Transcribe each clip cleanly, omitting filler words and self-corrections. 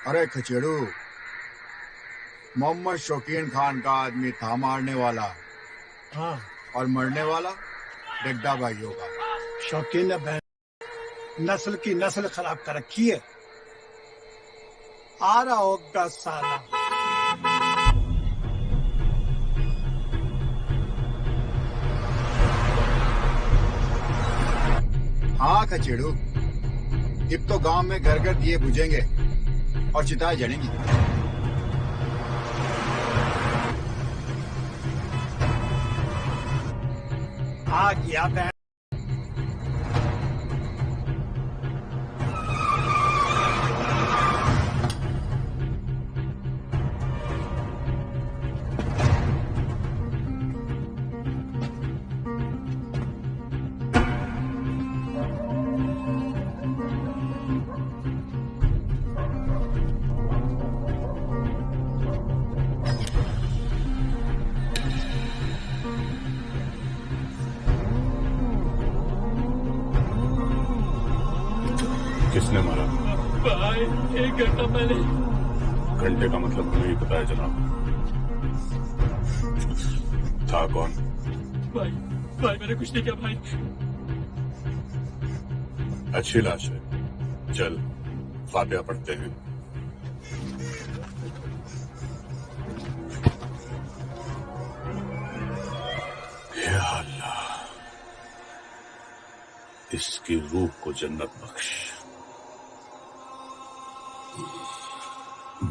अरे खचेड़ू, मोहम्मद शौकीन खान का आदमी था मारने वाला। हाँ, और मरने वाला डिग्डा भाइयों का। शौकीन ने नस्ल की नस्ल खराब कर रखी है। आ रहा होगा साला। हाँ खचेड़ू, अब तो गांव में घर घर दिए बुझेंगे और चिताएं जलेंगी। आ गया बहन। किसने मारा? भाई 1 घंटा पहले। घंटे का मतलब नहीं पता है जनाब। था कौन? भाई मैंने कुछ नहीं किया भाई। अच्छी लाश है, चल फातिहा पढ़ते हैं। या अल्लाह, इसकी रूह को जन्नत बख्श।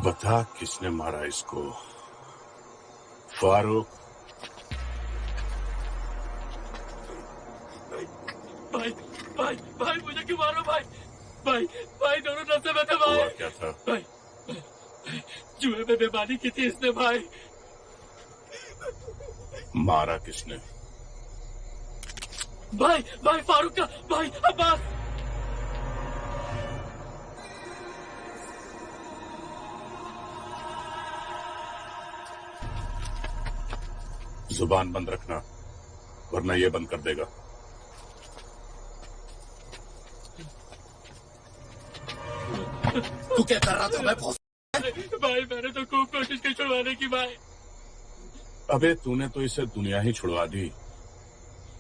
बता किसने मारा इसको? फारूक? भाई मुझे क्यों मारो भाई? भाई दोनों नशे में थे भाई। हुआ क्या था? भाई जुए में बेईमानी की थी इसने भाई। मारा किसने? भाई फारूक का भाई अब्बास। जुबान बंद रखना वरना ये बंद कर देगा। तू क्या कर रहा था? मैं भाई मैंने तो खूब कोशिश की छुड़वाने की भाई। अबे तूने तो इसे दुनिया ही छुड़वा दी।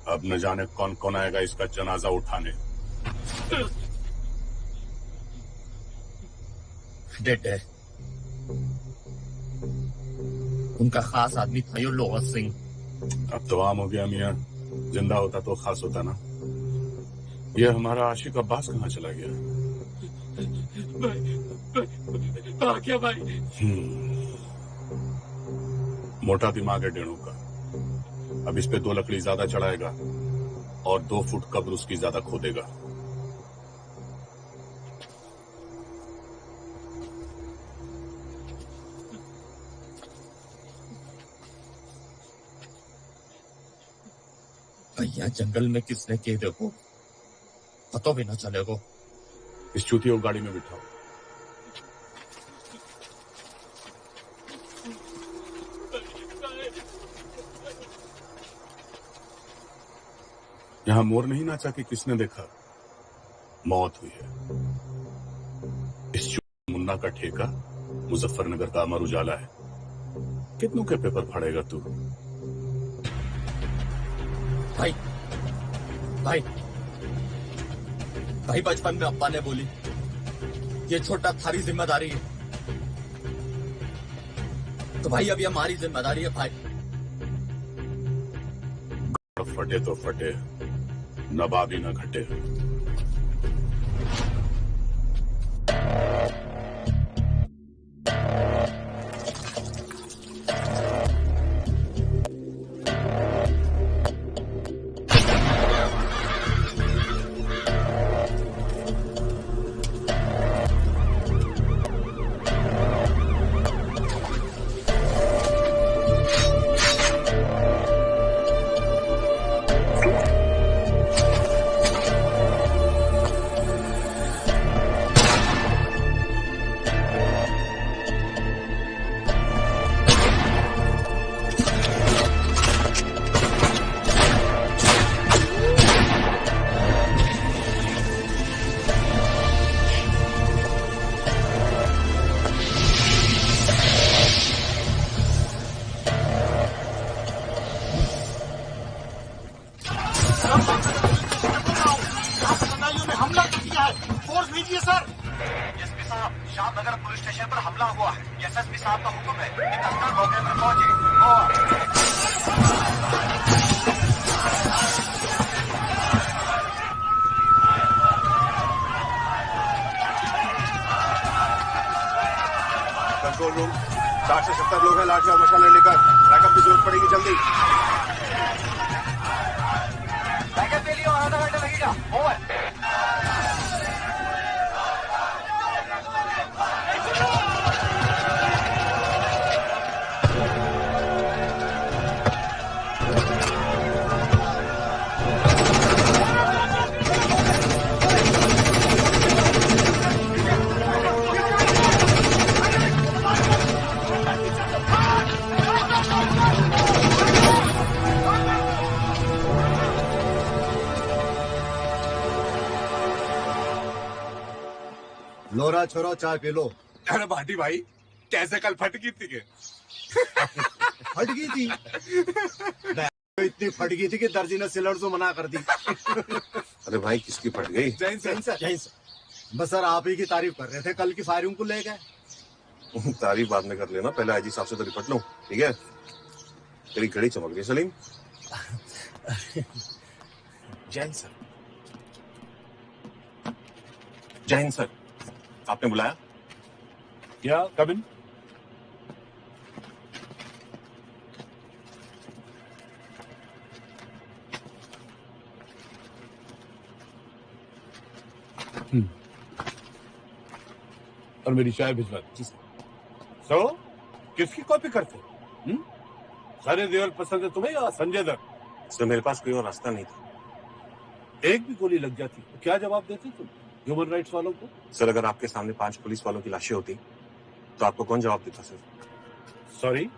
अब न जाने कौन कौन आएगा इसका जनाजा उठाने। डेड है। उनका खास आदमी था यो लोहा सिंह। अब तो आम हो गया मियां, जिंदा होता तो खास होता ना। ये हमारा आशिक अब्बास कहाँ चला गया? भाई क्या भाई? मोटा दिमाग है डेणू का। अब इस पे 2 लकड़ी ज्यादा चढ़ाएगा और 2 फुट कब्र उसकी ज्यादा खोदेगा। भैया जंगल में किसने किए देखो, पता भी ना चलेगा। इस चूतिया को गाड़ी में बिठाओ। यहां मोर नहीं नाचा कि किसने देखा? मौत हुई है। इस मुन्ना का ठेका मुजफ्फरनगर का अमर उजाला है। कितनों के पेपर फाड़ेगा तू? भाई बचपन में अब्बा ने बोली ये छोटा थारी जिम्मेदारी है, तो भाई अब ये हमारी जिम्मेदारी है भाई। फटे तो फटे, नवाबी न घटे। एसएसपी साहब का हुक्म है कि तत्काल मौके पर पहुंचे। कंट्रोल रूम 60 से 70 लोग हैं, लाठी और मशाले लेकर। बैकअप की जरूरत पड़ेगी जल्दी। बैकअप के लिए और आधा घंटा लगेगा। ओवर। लोरा छोरो चाय पी लो। अरे भाटी भाई, कैसे कल फट गई थी? फट गई थी। इतनी फट गई थी कि दर्जी ने सिलर से मना कर दी। अरे भाई, किसकी फट गई? जैन सर। बस सर आप ही की तारीफ कर रहे थे कल की फायरिंग को लेकर। तारीफ बाद में कर लेना, पहले आईजी साहब से तो निपट लो, ठीक है? तेरी घड़ी चमक गई सलीम। जैन सर, जैन सर, आपने बुलाया? या कम इन। और मेरी चाय भिजवा दी। तो किसकी कॉपी करते? सारे देवल पसंद है तुम्हें या संजय दत्त? सर मेरे पास कोई और रास्ता नहीं था। एक भी गोली लग जाती तो क्या जवाब देते तुम ह्यूमन राइट्स वालों को? सर अगर आपके सामने 5 पुलिस वालों की लाशें होती तो आपको कौन जवाब देता? सर सॉरी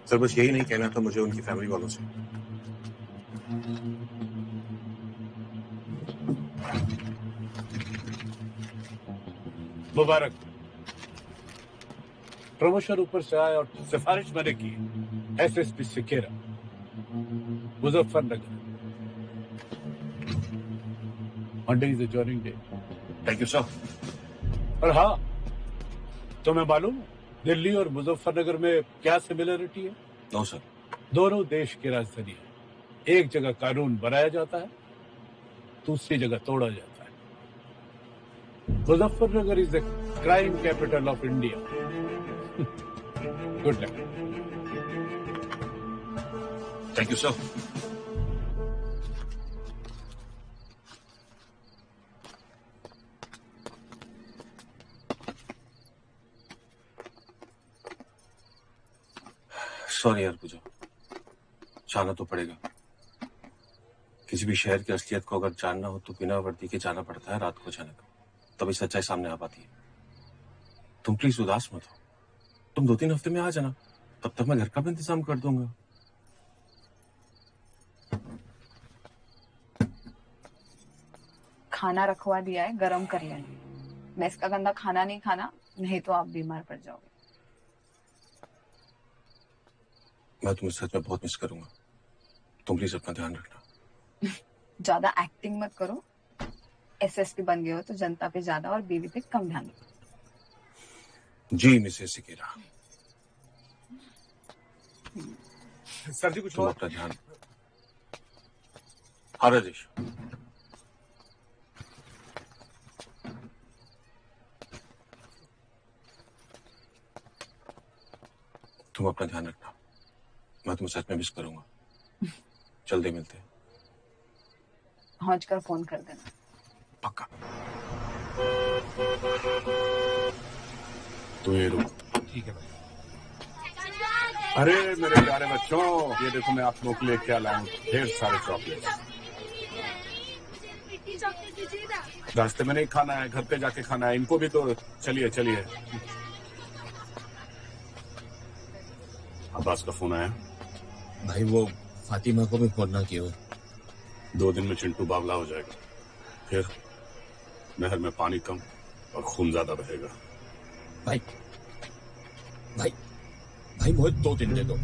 सर, बस यही नहीं कहना था मुझे उनकी फैमिली वालों से। मुबारक, प्रमोशन ऊपर से आया और सिफारिश मैंने की। SSP Sequeira, Muzaffarnagar. Monday is the joining day. Thank you sir. और हाँ, तुम्हें मालूम है दिल्ली और मुजफ्फरनगर में क्या सिमिलरिटी है? No sir. दोनों देश की राजधानी है। एक जगह कानून बनाया जाता है, दूसरी जगह तोड़ा जाता है। Muzaffarnagar is the crime capital of India. Good luck. Thank you sir. Sorry यार पूजा, जाना तो पड़ेगा। किसी भी शहर की असलियत को अगर जानना हो तो बिना वर्दी के जाना पड़ता है रात को अचानक, तभी सच्चाई सामने आ पाती है। तुम प्लीज उदास मत हो, तुम 2-3 हफ्ते में आ जाना, तब तक मैं घर का भी इंतजाम कर दूंगा। खाना रखवा दिया है, गरम कर लेना। मैस का गंदा खाना नहीं खाना, नहीं तो आप बीमार पड़ जाओगे। मैं तुम्हें सच में बहुत मिस करूंगा, तुम प्लीज अपना ध्यान रखना। ज्यादा एक्टिंग मत करो। एसएसपी बन गए हो तो जनता पे ज्यादा और बीवी पे कम ध्यान दो। जी मिसेस सिकेरा। सर जी कुछ तुम अपना ध्यान। हाँ राजेश, तुम अपना ध्यान रखना, मैं तुम्हें सच में मिस करूंगा। जल्दी मिलते हैं। पहुंच कर फोन कर देना। पक्का। तो ये रुक। ठीक है भाई। अरे मेरे प्यारे बच्चों, ये देखो मैं आप लोगों के लिए क्या लाया हूं, ढेर सारे चॉकलेट। रास्ते में नहीं खाना है, घर पे जाके खाना है। इनको भी तो चलिए चलिए। अब्बास का फोन आया? भाई वो फातिमा को भी फोन ना किया। 2 दिन में चिंटू बावला हो जाएगा, फिर नहर में पानी कम और खून ज्यादा बहेगा। भाई भाई भाई मुझे 2 दिन दे दो,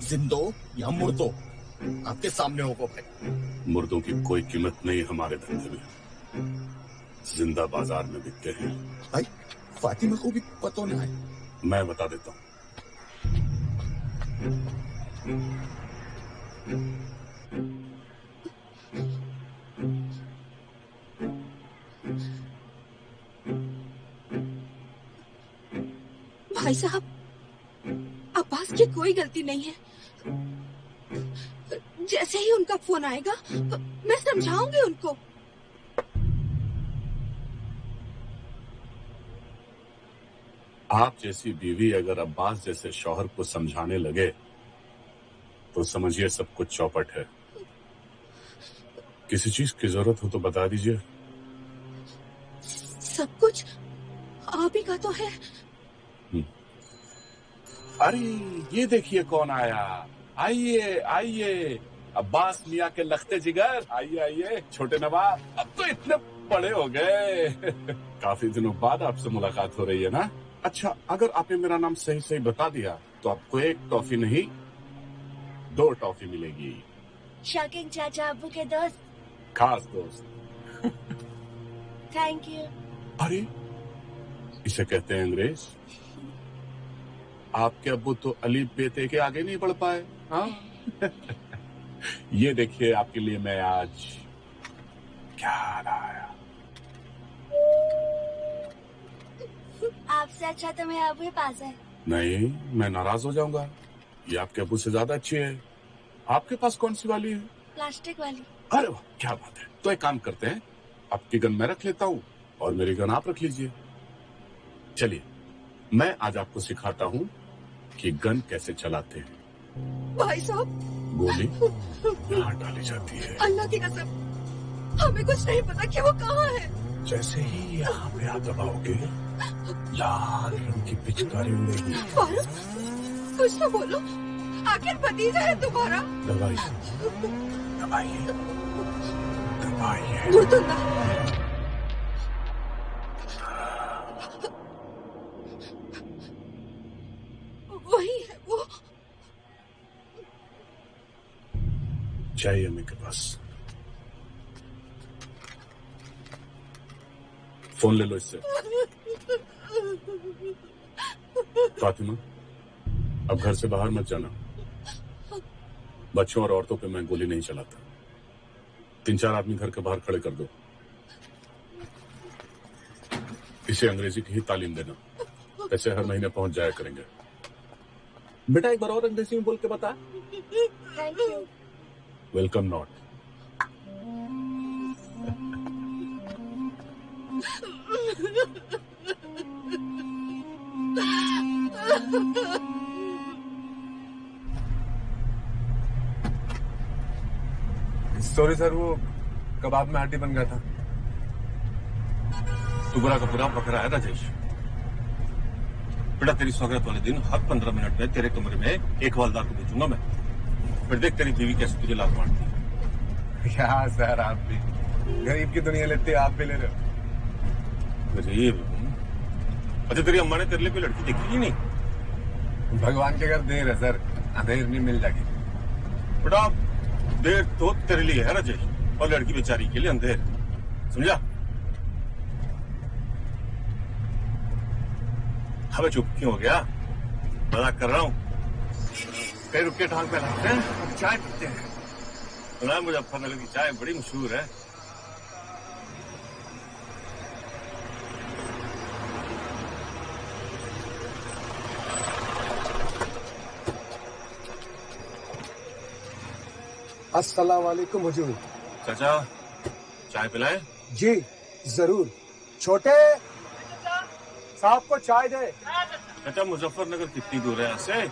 जिंदो या मुर्दो, आपके सामने होगा भाई। मुर्दों की कोई कीमत नहीं हमारे धंधे में, जिंदा बाजार में बिकते हैं। भाई फातिमा को भी पता ना है, मैं बता देता हूं। भाई साहब, अब्बास की कोई गलती नहीं है। जैसे ही उनका फोन आएगा मैं समझाऊंगी उनको। आप जैसी बीवी अगर अब्बास जैसे शौहर को समझाने लगे तो समझिए सब कुछ चौपट है। किसी चीज की जरूरत हो तो बता दीजिए। सब कुछ आप ही का तो है। अरे ये देखिए कौन आया। आइए आइए, अब्बास मियाँ के लखते जिगर। आइए आइए छोटे नवाब, अब तो इतने बड़े हो गए। काफी दिनों बाद आपसे मुलाकात हो रही है ना। अच्छा, अगर आपने मेरा नाम सही सही बता दिया तो आपको एक टॉफी नहीं 2 टॉफी मिलेगी। शॉकिंग चाचा अब्बू के दोस्त। खास दोस्त। Thank you. अरे इसे कहते हैं अंग्रेज। आपके अब्बू तो अली बेटे के आगे नहीं बढ़ पाए। हाँ। ये देखिए आपके लिए मैं आज क्या लाया। आपसे अच्छा तो मेरे अब्बू के पास है। नहीं, मैं नाराज हो जाऊंगा। ये आपके अब्बू से ज्यादा अच्छी है। आपके पास कौन सी वाली है? प्लास्टिक वाली। अरे वाह, क्या बात है। तो एक काम करते हैं, आपकी गन मैं रख लेता हूँ और मेरी गन आप रख लीजिए। चलिए, मैं आज आपको सिखाता हूँ कि गन कैसे चलाते हैं। भाई साहब, गोली यहाँ डाली जाती है। अल्लाह की कसम, हमें कुछ नहीं पता कि वो कहाँ है। जैसे ही यहाँ पे आप दबाओगे, लाल रंग की पिचकारी उड़ेगी। फारूक, कुछ तो बोलो, आखिर भतीजा है तुम्हारा। दबाइए, दबाइए, दबाइए। मुर्तुल्ला, वही है वो। चाहिए अम्मी के पास। फोन ले लो इससे। फातिमा, अब घर से बाहर मत जाना। बच्चों और औरतों पे मैं गोली नहीं चलाता। 3-4 आदमी घर के बाहर खड़े कर दो। इसे अंग्रेजी की ही तालीम देना, ऐसे हर महीने पहुंच जाया करेंगे। बेटा एक बार और अंग्रेजी में बोल के बता। Thank you. Welcome not. Sorry sir, वो कबाब में हड्डी बन गया था। तू बुरा का बुरा बकरा है राजेश। बेटा तेरी स्वागत वाले दिन हर 15 मिनट में तेरे कमरे में एक हवलदार को भेजूंगा मैं। फिर देख तेरी बीवी कैसे तुझे लात मारती है। क्या सर, आप भी गरीब की दुनिया लेते, आप भी ले रहे हो। गरीब? अच्छा तेरी अम्मा ने तेरे लिए कोई लड़की देखी ही नहीं? भगवान के घर देर है सर, अंधेर नहीं मिल जाएगी। बेटा देर तो तेरे लिए है राजेश, और लड़की बेचारी के लिए अंधेर। समझा? हमें चुप क्यों हो गया? मजाक कर रहा हूँ। कहीं रुक के ढाल पे रखते हैं, चाय पीते हैं। सुना है मुजफ्फरनगर की चाय बड़ी मशहूर है। अस्सलाम वालेकुम हुजूर। चाचा चाय पिलाए? जी जरूर। छोटे साहब को चाय दे। चाचा मुजफ्फरनगर कितनी दूर है यहाँ से?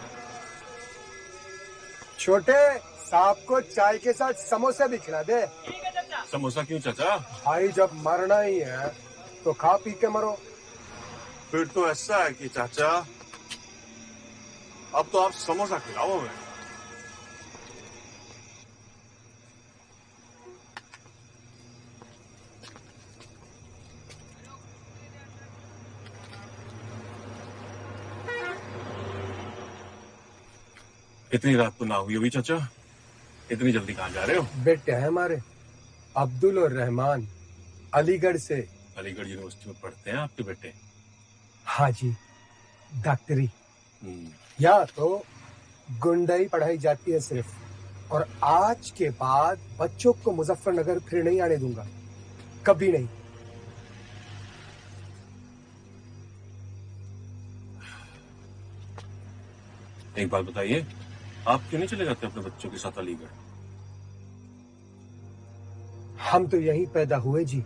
छोटे साहब को चाय के साथ समोसे भी खिला दे। समोसा क्यों चाचा? भाई जब मरना ही है तो खा पी के मरो। फिर तो ऐसा है कि चाचा अब तो आप समोसा खिलाओ हमें। इतनी रात तो ना हुई अभी चाचा, इतनी जल्दी कहाँ जा रहे हो? बेटे हैं हमारे अब्दुल और रहमान, अलीगढ़ से। अलीगढ़ यूनिवर्सिटी में पढ़ते हैं आपके बेटे? हाँ जी। डॉक्टरी या तो गुंडाई पढ़ाई जाती है सिर्फ, और आज के बाद बच्चों को मुजफ्फरनगर फिर नहीं आने दूंगा, कभी नहीं। एक बात बताइए, आप क्यों नहीं चले जाते अपने बच्चों के साथ अलीगढ़? हम तो यहीं पैदा हुए जी,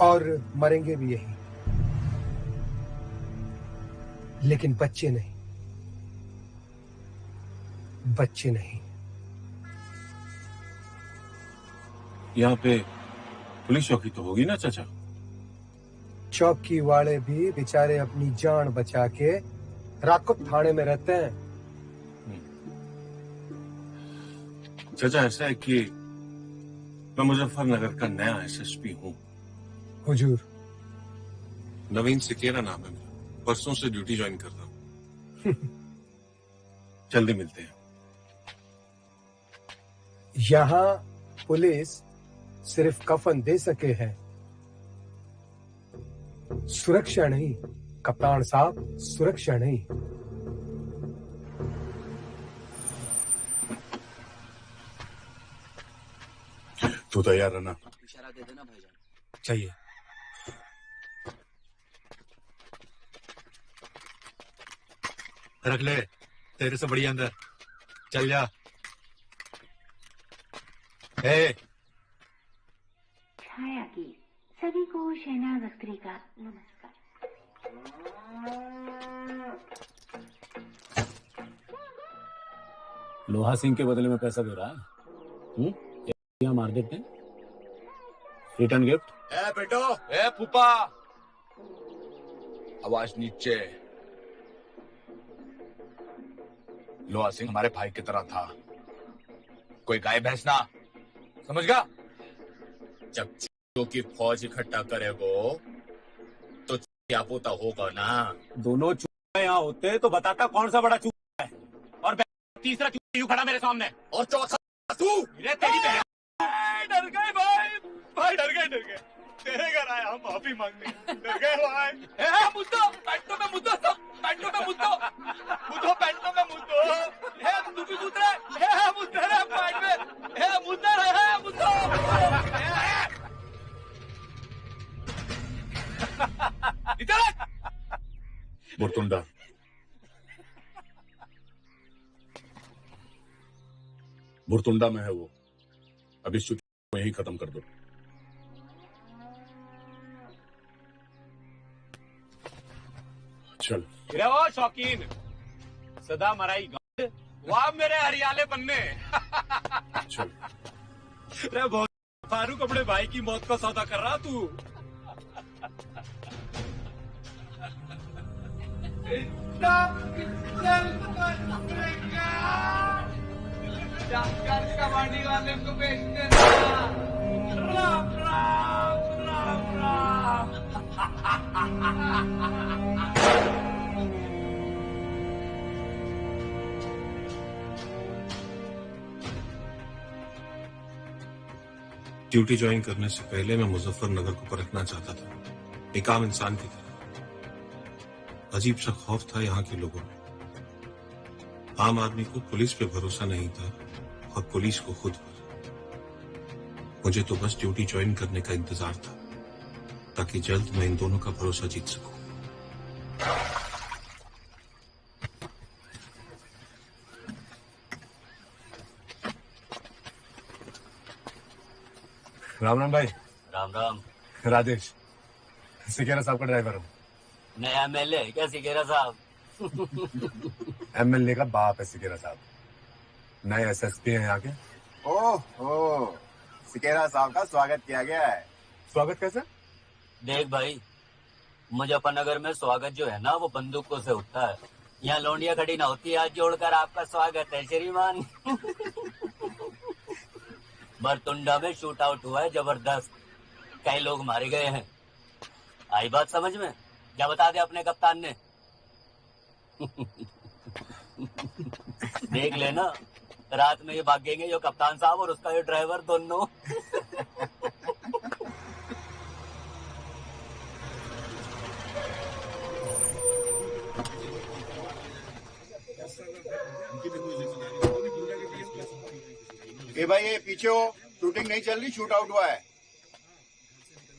और मरेंगे भी यहीं, लेकिन बच्चे नहीं, बच्चे नहीं। यहाँ पे पुलिस चौकी तो होगी ना चाचा? चौकी वाले भी बेचारे अपनी जान बचा के राकुत थाने में रहते हैं। चाचा ऐसा है कि मैं मुजफ्फरनगर का नया एसएसपी हूँ। हुजूर, नवीन सिकेरा नाम है मेरा, परसों से ड्यूटी ज्वाइन कर रहा हूँ। जल्दी मिलते हैं। यहाँ पुलिस सिर्फ कफन दे सके हैं, सुरक्षा नहीं। कप्तान साहब, सुरक्षा नहीं। तू तैयार रहना। इशारा दे देना भाईजान। चाहिए। रख ले, तेरे से बढ़िया अंदर चल जा। छाया की सभी को शहनाज अख्तरी का नमस्कार। लोहा सिंह के बदले में पैसा दे रहा है? यहाँ मार देते हैं। Return gift. ए बेटो, ए फूफा, आवाज नीचे। लोहा सिंह हमारे भाई की तरह था, कोई गाय भैंस ना, समझ गया? जब चीजों की फौज इकट्ठा करेगो तो क्या पोता होगा ना। दोनों चूहे यहाँ होते तो बताता कौन सा बड़ा चूहा है, और तीसरा चूहा यूं खड़ा मेरे सामने, और चौथा तू। तेरी बहन। डर गए भाई डर गए। तेरे घर आए हम माफी मांगने, डर गए भाई। मुद्दो पैंटों में मुद्दो, सब पैंटों में मुद्दो, पैंटों में मुद्दो। तू भी मुद्द रहे, मुद्द रहे पैंट में, मुद्द रहे, मुद्दो। बुरतुंडा, बुरतुंडा में है वो। अब इस को यही खत्म कर दो। चल। ओ शौकीन, सदा मराई गांड, वाह मेरे हरियाले पन्ने। चल। अरे बहुत फारूक अपने भाई की मौत का सौदा कर रहा तू। कबाड़ी वाले को बेचते ना। राम राम राम राम। ड्यूटी ज्वाइन करने से पहले मैं मुजफ्फरनगर को परखना चाहता था, एक आम इंसान की तरह। अजीब सा खौफ था यहाँ के लोगों में। आम आदमी को पुलिस पे भरोसा नहीं था, और पुलिस को खुद पर। मुझे तो बस ड्यूटी ज्वाइन करने का इंतजार था, ताकि जल्द मैं इन दोनों का भरोसा जीत सकूं। राम राम भाई। राम राम। राजेश, सिकेरा साहब का ड्राइवर हूँ। नया एमएलए क्या सिकेरा साहब? एमएलए का बाप है सिकेरा साहब, नए एसएसपी हैं यहाँ के। ओह, सिकेरा साहब का स्वागत किया गया है। स्वागत कैसे? देख भाई, मुजफ्फरनगर में स्वागत जो है ना वो बंदूकों से होता है। यहाँ लौंडिया खड़ी ना होती, हाथ जोड़कर आपका स्वागत है श्रीमान। बरतुंडा में शूट आउट हुआ है जबरदस्त, कई लोग मारे गए हैं। आई बात समझ में? क्या बता दे अपने कप्तान ने? देख लेना, रात में ये भागेंगे जो कप्तान साहब और उसका ये ड्राइवर दोनों। ए भाई ये पीछे हो, शूटिंग नहीं चल रही, शूट आउट हुआ है।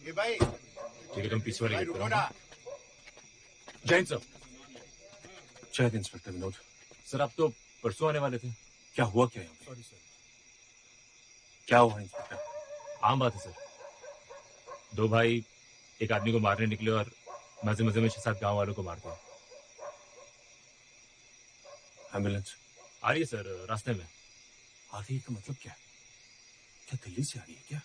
ए भाई ठीक है, तुम पीछे वाले गेट रुको पर ना। आओ। जैन सर। शायद इंस्पेक्टर विनोद। सर आप तो परसों आने वाले थे। क्या हुआ क्या यहाँ पे? क्या हुआ इंस्पेक्टर? आम बात है सर, दो भाई एक आदमी को मारने निकले और मजे मजे में 6-7 गांव वालों को मार दिया। एम्बुलेंस आ रही है सर, रास्ते में। आ रही है का मतलब क्या? क्या दिल्ली से आ रही है क्या?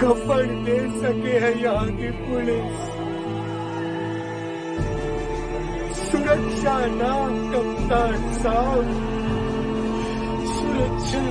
कफन दे सके है यहाँ की पुलिस, सुरक्षा ना कप्तान साहब, सुरक्षा